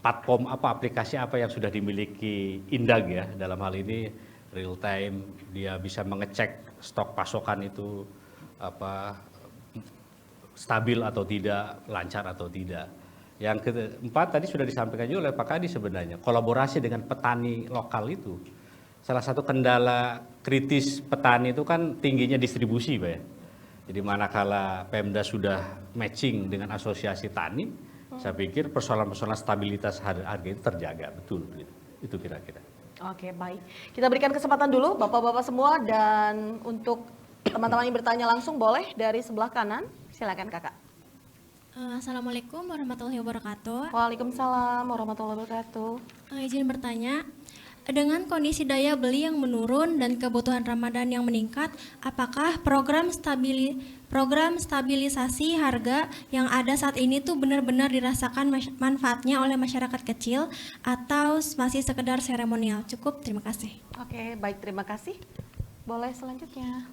platform aplikasi apa yang sudah dimiliki Indag ya, dalam hal ini real time, dia bisa mengecek stok pasokan itu stabil atau tidak, lancar atau tidak. Yang keempat tadi sudah disampaikan juga oleh Pak Kadis sebenarnya, kolaborasi dengan petani lokal itu. Salah satu kendala kritis petani itu kan tingginya distribusi Pak ya. Jadi manakala Pemda sudah matching dengan asosiasi tani, saya pikir persoalan-persoalan stabilitas harga itu terjaga betul. Gitu. Itu kira-kira. Oke, baik. Kita berikan kesempatan dulu Bapak-bapak semua, dan untuk teman-teman yang bertanya langsung boleh dari sebelah kanan. Silakan Kakak. Assalamualaikum warahmatullahi wabarakatuh. Waalaikumsalam warahmatullahi wabarakatuh. Izin bertanya, dengan kondisi daya beli yang menurun dan kebutuhan Ramadan yang meningkat, apakah program stabilisasi harga yang ada saat ini tuh benar-benar dirasakan manfaatnya oleh masyarakat kecil atau masih sekedar seremonial? Cukup, terima kasih. Oke, baik, terima kasih. Boleh selanjutnya.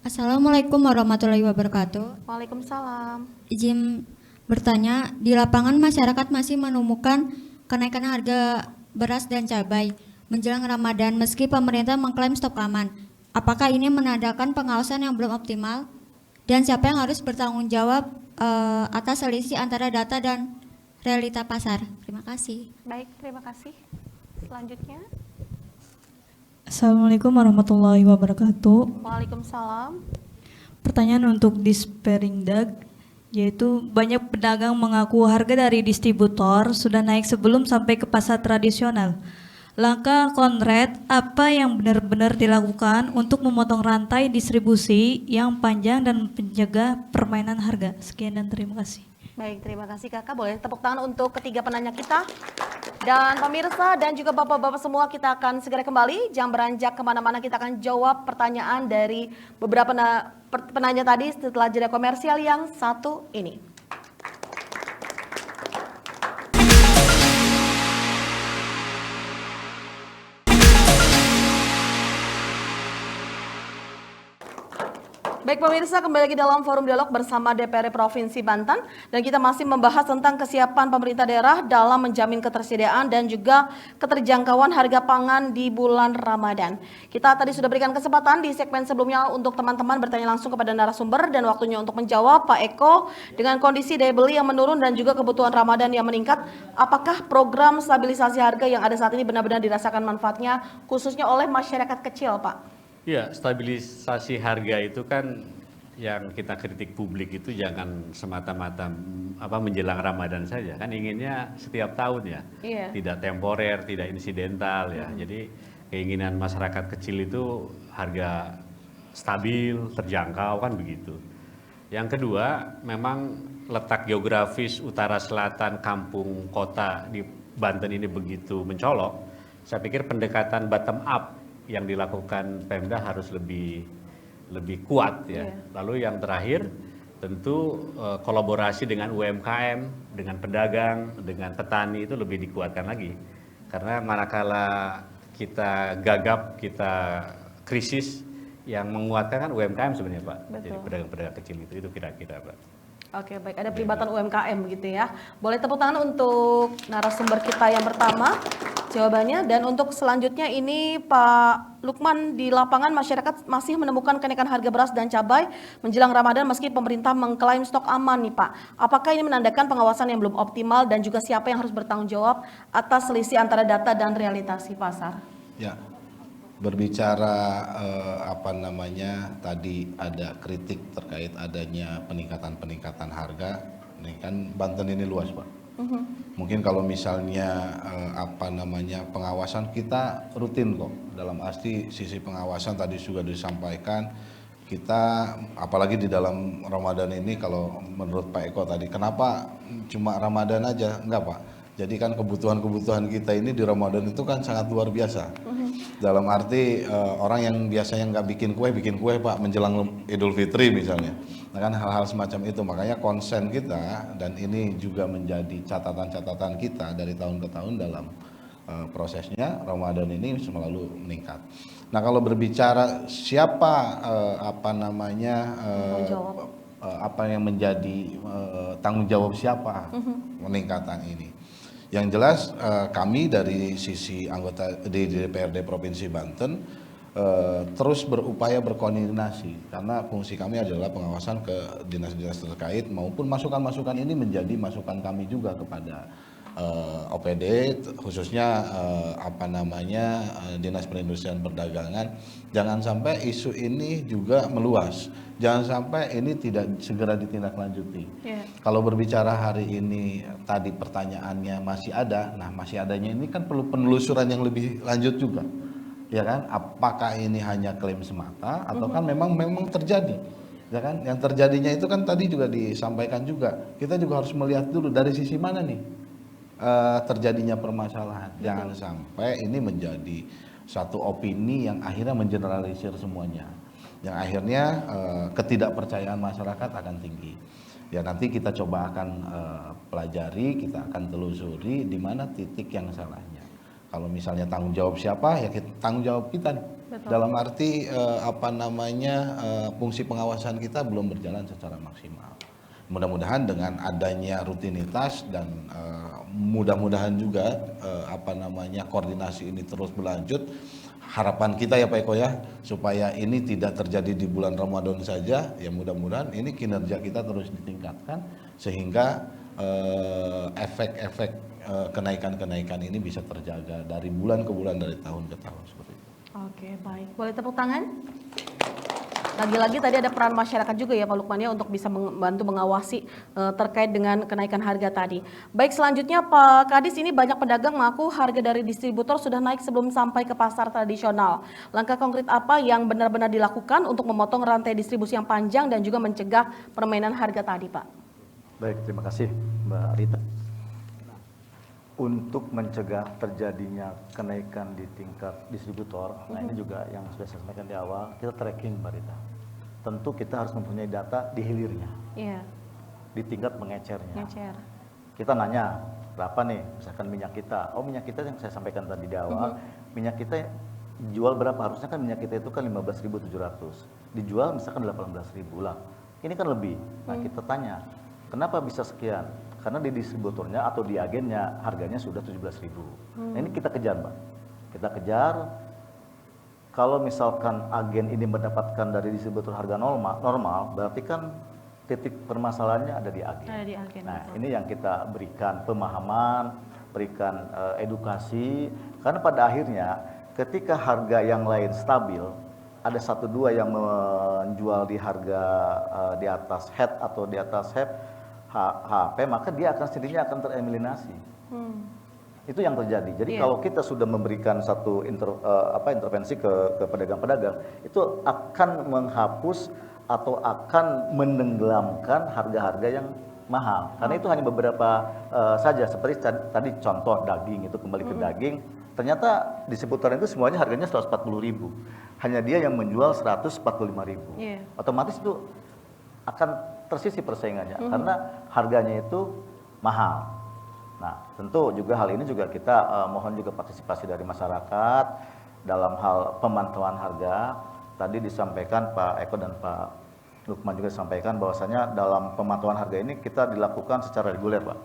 Assalamualaikum warahmatullahi wabarakatuh. Waalaikumsalam. Izin bertanya, di lapangan masyarakat masih menemukan kenaikan harga beras dan cabai menjelang Ramadan meski pemerintah mengklaim stok aman. Apakah ini menandakan pengawasan yang belum optimal? Dan siapa yang harus bertanggung jawab atas selisih antara data dan realita pasar? Terima kasih. Baik, terima kasih. Selanjutnya. Assalamualaikum warahmatullahi wabarakatuh. Waalaikumsalam. Pertanyaan untuk Disperingdag, yaitu banyak pedagang mengaku harga dari distributor sudah naik sebelum sampai ke pasar tradisional. Langkah konkret apa yang benar-benar dilakukan untuk memotong rantai distribusi yang panjang dan mencegah permainan harga? Sekian dan terima kasih. Baik, terima kasih Kakak. Boleh tepuk tangan untuk ketiga penanya kita. Dan pemirsa dan juga bapak-bapak semua, kita akan segera kembali. Jangan beranjak kemana-mana, kita akan jawab pertanyaan dari beberapa penanya tadi setelah jeda komersial yang satu ini. Baik pemirsa, kembali lagi dalam forum dialog bersama DPRD Provinsi Banten, dan kita masih membahas tentang kesiapan pemerintah daerah dalam menjamin ketersediaan dan juga keterjangkauan harga pangan di bulan Ramadan. Kita tadi sudah berikan kesempatan di segmen sebelumnya untuk teman-teman bertanya langsung kepada narasumber, dan waktunya untuk menjawab. Pak Eko, dengan kondisi daya beli yang menurun dan juga kebutuhan Ramadan yang meningkat, apakah program stabilisasi harga yang ada saat ini benar-benar dirasakan manfaatnya khususnya oleh masyarakat kecil, Pak? Ya, stabilisasi harga itu kan yang kita kritik publik itu jangan semata-mata menjelang Ramadan saja, kan inginnya setiap tahun ya, tidak temporer, tidak insidental ya. Jadi keinginan masyarakat kecil itu harga stabil, terjangkau kan begitu. Yang kedua, memang letak geografis utara selatan kampung kota di Banten ini begitu mencolok. Saya pikir pendekatan bottom up yang dilakukan Pemda harus lebih kuat ya. Lalu yang terakhir tentu kolaborasi dengan UMKM, dengan pedagang, dengan petani itu lebih dikuatkan lagi. Karena manakala kita gagap, kita krisis, yang menguatkan kan UMKM sebenarnya Pak. Betul. Jadi pedagang-pedagang kecil itu kira-kira Pak. Oke, baik, ada pelibatan UMKM gitu ya. Boleh tepuk tangan untuk narasumber kita yang pertama jawabannya. Dan untuk selanjutnya ini Pak Lukman, di lapangan masyarakat masih menemukan kenaikan harga beras dan cabai menjelang Ramadan meski pemerintah mengklaim stok aman nih Pak. Apakah ini menandakan pengawasan yang belum optimal dan juga siapa yang harus bertanggung jawab atas selisih antara data dan realitasi pasar? Ya, berbicara tadi ada kritik terkait adanya peningkatan harga. Ini kan Banten ini luas Pak. Mungkin kalau misalnya pengawasan kita rutin kok. Dalam arti sisi pengawasan tadi sudah disampaikan, kita apalagi di dalam Ramadan ini, kalau menurut Pak Eko tadi, kenapa cuma Ramadan aja? Enggak Pak. Jadi kan kebutuhan kita ini di Ramadan itu kan sangat luar biasa. Dalam arti orang yang biasanya nggak bikin kue Pak menjelang Idul Fitri misalnya. Nah kan hal-hal semacam itu, makanya konsen kita, dan ini juga menjadi catatan-catatan kita dari tahun ke tahun dalam prosesnya, Ramadan ini selalu meningkat. Nah kalau berbicara siapa apa yang menjadi tanggung jawab siapa peningkatan ini? Yang jelas kami dari sisi anggota di DPRD Provinsi Banten terus berupaya berkoordinasi, karena fungsi kami adalah pengawasan ke dinas-dinas terkait, maupun masukan-masukan ini menjadi masukan kami juga kepada OPD khususnya Dinas Perindustrian Perdagangan, jangan sampai isu ini juga meluas, jangan sampai ini tidak segera ditindaklanjuti. Kalau berbicara hari ini tadi pertanyaannya masih ada, nah masih adanya ini kan perlu penelusuran yang lebih lanjut juga, ya kan? Apakah ini hanya klaim semata atau kan memang terjadi, ya kan? Yang terjadinya itu kan tadi juga disampaikan juga, kita juga harus melihat dulu dari sisi mana nih terjadinya permasalahan. Jangan sampai ini menjadi satu opini yang akhirnya mengeneralisir semuanya, yang akhirnya ketidakpercayaan masyarakat akan tinggi. Ya nanti kita coba akan pelajari, kita akan telusuri di mana titik yang salahnya. Kalau misalnya tanggung jawab siapa, ya tanggung jawab kita. Dalam arti fungsi pengawasan kita belum berjalan secara maksimal. Mudah-mudahan dengan adanya rutinitas dan mudah-mudahan juga koordinasi ini terus berlanjut. Harapan kita ya Pak Eko ya, supaya ini tidak terjadi di bulan Ramadan saja, ya mudah-mudahan ini kinerja kita terus ditingkatkan sehingga efek-efek kenaikan-kenaikan ini bisa terjaga dari bulan ke bulan, dari tahun ke tahun seperti itu. Oke, baik. Boleh tepuk tangan? Lagi-lagi tadi ada peran masyarakat juga ya Pak Lukman ya untuk bisa membantu mengawasi terkait dengan kenaikan harga tadi. Baik, selanjutnya Pak Kadis, ini banyak pedagang mengaku harga dari distributor sudah naik sebelum sampai ke pasar tradisional. Langkah konkret apa yang benar-benar dilakukan untuk memotong rantai distribusi yang panjang dan juga mencegah permainan harga tadi Pak? Baik, terima kasih Mbak Rita. Untuk mencegah terjadinya kenaikan di tingkat distributor, nah ini juga yang sudah saya sampaikan di awal, kita tracking Mbak Rita. Tentu kita harus mempunyai data di hilirnya, di tingkat pengecernya. Kita nanya, berapa nih misalkan minyak kita, minyak kita yang saya sampaikan tadi di awal, minyak kita dijual berapa, harusnya kan minyak kita itu kan 15.700, dijual misalkan 18.000 lah, ini kan lebih. Nah kita tanya, kenapa bisa sekian? Karena di distributornya atau di agennya harganya sudah 17.000. Nah ini kita kejar Mbak. Kita kejar, kalau misalkan agen ini mendapatkan dari distributor harga normal, berarti kan titik permasalahannya ada di agen. Nah ini yang kita berikan pemahaman, berikan edukasi, karena pada akhirnya ketika harga yang lain stabil, ada 1-2 yang menjual di harga di atas head atau di atas HP, maka dia akan sendirinya akan tereliminasi. Itu yang terjadi. Jadi kalau kita sudah memberikan satu intervensi ke pedagang-pedagang, itu akan menghapus atau akan menenggelamkan harga-harga yang mahal. Karena itu hanya beberapa saja, seperti tadi contoh daging, itu kembali ke daging, ternyata distributor itu semuanya harganya 140.000. Hanya dia yang menjual 145.000. Otomatis itu akan tersisih persaingannya karena harganya itu mahal. Nah, tentu juga hal ini juga kita mohon juga partisipasi dari masyarakat dalam hal pemantauan harga. Tadi disampaikan Pak Eko dan Pak Lukman juga disampaikan bahwasanya dalam pemantauan harga ini kita dilakukan secara reguler, Pak.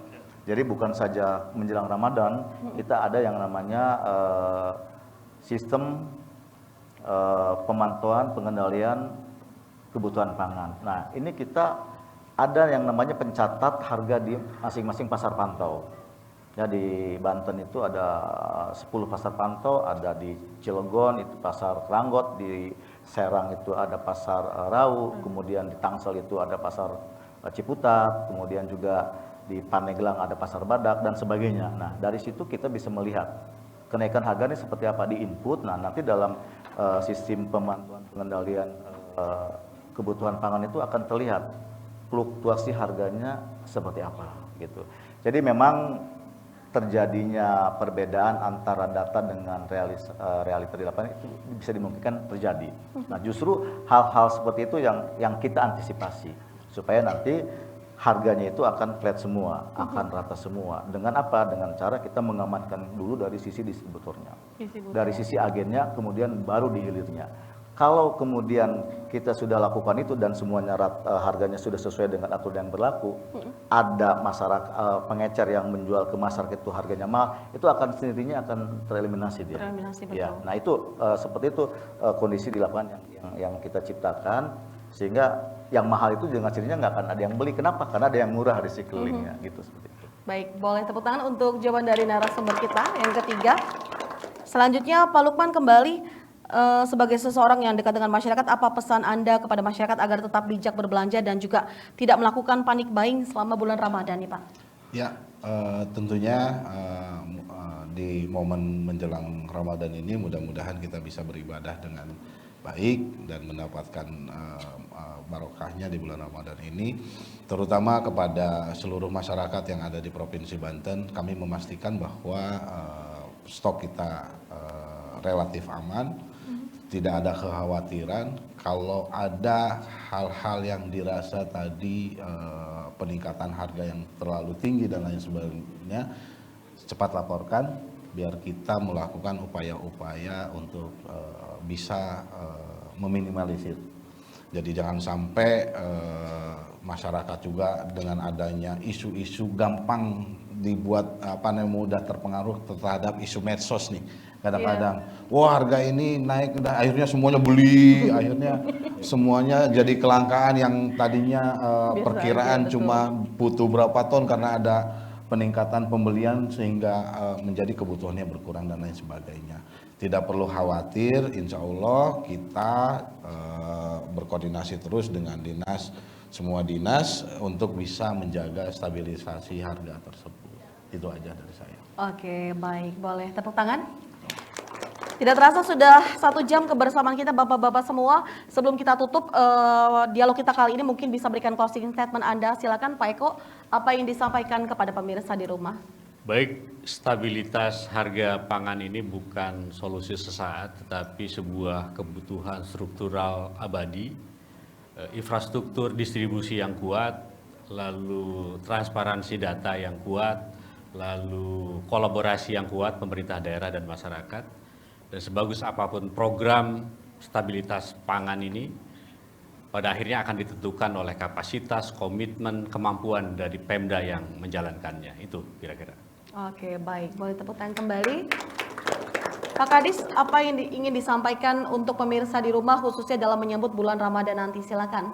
Jadi bukan saja menjelang Ramadan, kita ada yang namanya sistem pemantauan pengendalian kebutuhan pangan. Nah, ini kita ada yang namanya pencatat harga di masing-masing pasar pantau. Ya, di Banten itu ada 10 pasar pantau, ada di Cilegon itu pasar Keranggot, di Serang itu ada pasar Rau, kemudian di Tangsel itu ada pasar Ciputat, kemudian juga di Pandeglang ada pasar Badak dan sebagainya. Nah, dari situ kita bisa melihat kenaikan harga ini seperti apa di input. Nah, nanti dalam sistem pemantauan pengendalian kebutuhan pangan itu akan terlihat fluktuasi harganya seperti apa gitu. Jadi memang terjadinya perbedaan antara data dengan realita di lapangan itu bisa dimungkinkan terjadi. Nah, justru hal-hal seperti itu yang kita antisipasi supaya nanti harganya itu akan flat semua, akan rata semua. Dengan apa? Dengan cara kita mengamankan dulu dari sisi distributornya, dari sisi agennya, kemudian baru di hilirnya. Kalau kemudian kita sudah lakukan itu dan semuanya harganya sudah sesuai dengan aturan yang berlaku, ada masyarakat pengecer yang menjual ke masyarakat itu harganya mahal, itu akan sendirinya akan tereliminasi dia. Ya, nah itu seperti itu kondisi di lapangan yang kita ciptakan, sehingga yang mahal itu dengan sendirinya nggak akan ada yang beli. Kenapa? Karena ada yang murah di sekelilingnya, gitu seperti itu. Baik, boleh tepuk tangan untuk jawaban dari narasumber kita yang ketiga. Selanjutnya Pak Lukman kembali sebagai seseorang yang dekat dengan masyarakat, apa pesan Anda kepada masyarakat agar tetap bijak berbelanja dan juga tidak melakukan panik buying selama bulan Ramadan nih Pak? Ya, tentunya di momen menjelang Ramadan ini mudah-mudahan kita bisa beribadah dengan baik dan mendapatkan barokahnya di bulan Ramadan ini, terutama kepada seluruh masyarakat yang ada di Provinsi Banten. Kami memastikan bahwa stok kita relatif aman, tidak ada kekhawatiran. Kalau ada hal-hal yang dirasa tadi peningkatan harga yang terlalu tinggi dan lain sebagainya, cepat laporkan biar kita melakukan upaya-upaya untuk bisa meminimalisir. Jadi jangan sampai masyarakat juga dengan adanya isu-isu gampang dibuat mudah terpengaruh terhadap isu medsos nih. Kadang-kadang, wah harga ini naik, udah akhirnya semuanya beli, akhirnya semuanya jadi kelangkaan yang tadinya perkiraan cuma butuh berapa ton karena ada peningkatan pembelian sehingga menjadi kebutuhannya berkurang dan lain sebagainya. Tidak perlu khawatir, insya Allah kita berkoordinasi terus dengan semua dinas untuk bisa menjaga stabilisasi harga tersebut. Itu aja dari saya. Oke, baik, boleh tepuk tangan. Tidak terasa sudah 1 jam kebersamaan kita Bapak-Bapak semua. Sebelum kita tutup dialog kita kali ini, mungkin bisa berikan closing statement Anda. Silakan Pak Eko, apa yang disampaikan kepada pemirsa di rumah? Baik, stabilitas harga pangan ini bukan solusi sesaat, tetapi sebuah kebutuhan struktural abadi, infrastruktur distribusi yang kuat, lalu transparansi data yang kuat, lalu kolaborasi yang kuat pemerintah daerah dan masyarakat. Dan sebagus apapun program stabilitas pangan ini, pada akhirnya akan ditentukan oleh kapasitas, komitmen, kemampuan dari Pemda yang menjalankannya. Itu kira-kira. Oke, baik. Boleh tepuk tangan kembali. Pak Kadis, apa yang ingin disampaikan untuk pemirsa di rumah khususnya dalam menyambut bulan Ramadan nanti? Silakan.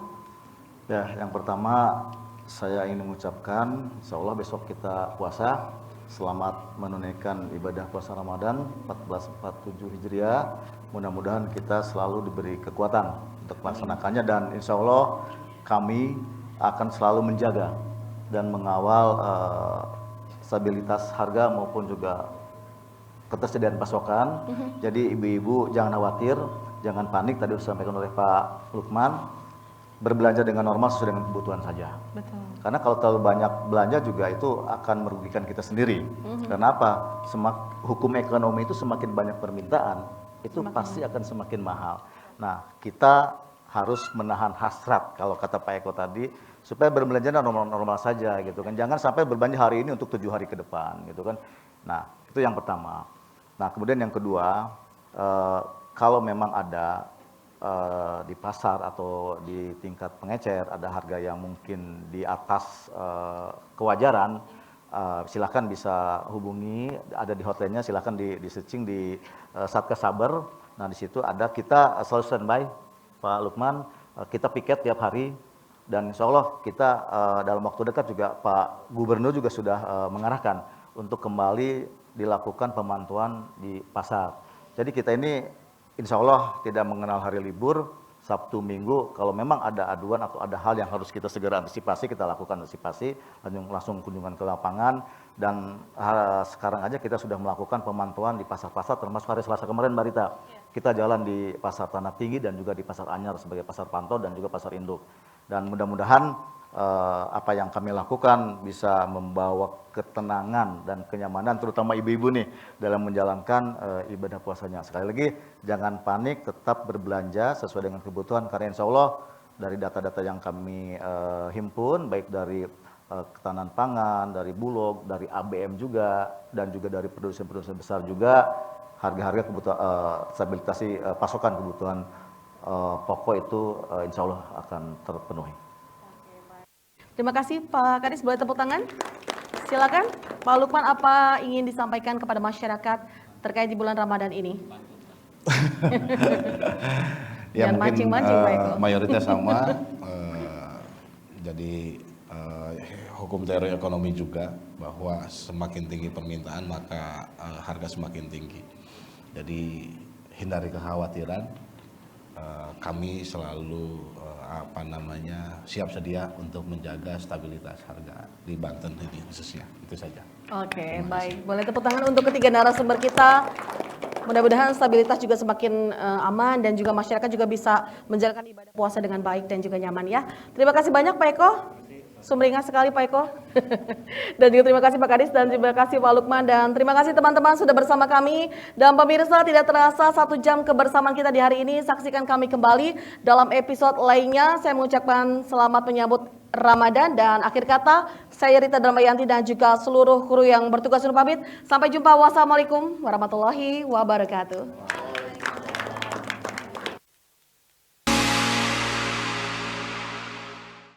Ya, yang pertama saya ingin mengucapkan, insya Allah besok kita puasa. Selamat menunaikan ibadah puasa Ramadan 1447 Hijriah. Mudah-mudahan kita selalu diberi kekuatan untuk melaksanakannya dan insya Allah kami akan selalu menjaga dan mengawal stabilitas harga maupun juga ketersediaan pasokan. Jadi ibu-ibu jangan khawatir, jangan panik. Tadi sudah disampaikan oleh Pak Lukman, berbelanja dengan normal sesuai dengan kebutuhan saja. Betul. Karena kalau terlalu banyak belanja juga itu akan merugikan kita sendiri. Karena apa? Hukum ekonomi itu semakin banyak permintaan, itu pasti akan semakin mahal. Nah, kita harus menahan hasrat kalau kata Pak Eko tadi, supaya berbelanja normal-normal saja gitu kan. Jangan sampai berbelanja hari ini untuk 7 hari ke depan gitu kan. Nah, itu yang pertama. Nah, kemudian yang kedua, kalau memang ada di pasar atau di tingkat pengecer ada harga yang mungkin di atas kewajaran, silakan bisa hubungi, ada di hotline-nya, silakan di searching di Satgas Saber. Nah, di situ ada, kita selalu standby Pak Lukman, kita piket tiap hari dan insya Allah kita dalam waktu dekat juga Pak Gubernur juga sudah mengarahkan untuk kembali dilakukan pemantauan di pasar. Jadi kita ini insya Allah tidak mengenal hari libur, Sabtu, Minggu. Kalau memang ada aduan atau ada hal yang harus kita segera antisipasi, kita lakukan antisipasi, langsung kunjungan ke lapangan. Dan sekarang aja kita sudah melakukan pemantauan di pasar-pasar, termasuk hari Selasa kemarin, Mbak Rita. Kita jalan di Pasar Tanah Tinggi dan juga di Pasar Anyar sebagai pasar pantau dan juga pasar induk. Dan mudah-mudahan apa yang kami lakukan bisa membawa ketenangan dan kenyamanan terutama ibu-ibu nih dalam menjalankan ibadah puasanya. Sekali lagi jangan panik, tetap berbelanja sesuai dengan kebutuhan karena insya Allah dari data-data yang kami himpun baik dari ketahanan pangan, dari Bulog, dari ABM juga dan juga dari produsen-produsen besar juga harga-harga kebutuhan stabilisasi pasokan kebutuhan pokok itu insya Allah akan terpenuhi. Terima kasih Pak Kadis, boleh tepuk tangan? Silakan Pak Lukman, apa ingin disampaikan kepada masyarakat terkait di bulan Ramadan ini? Ya jangan mungkin mancing-mancing, Pak Eko. mayoritas sama, jadi hukum teori ekonomi juga, bahwa semakin tinggi permintaan maka harga semakin tinggi. Jadi hindari kekhawatiran, kami selalu siap sedia untuk menjaga stabilitas harga di Banten ini khususnya. Itu saja. Oke, baik. Boleh tepuk tangan untuk ketiga narasumber kita. Mudah-mudahan stabilitas juga semakin aman dan juga masyarakat juga bisa menjalankan ibadah puasa dengan baik dan juga nyaman ya. Terima kasih banyak Pak Eko. Sumringah sekali Pak Eko. Dan juga terima kasih Pak Kadis dan terima kasih Pak Lukman dan terima kasih teman-teman sudah bersama kami. Dan pemirsa, tidak terasa 1 jam kebersamaan kita di hari ini. Saksikan kami kembali dalam episode lainnya. Saya mengucapkan selamat menyambut Ramadan dan akhir kata saya Rita Darmayanti dan juga seluruh kru yang bertugas undur pamit. Sampai jumpa. Wassalamualaikum warahmatullahi wabarakatuh.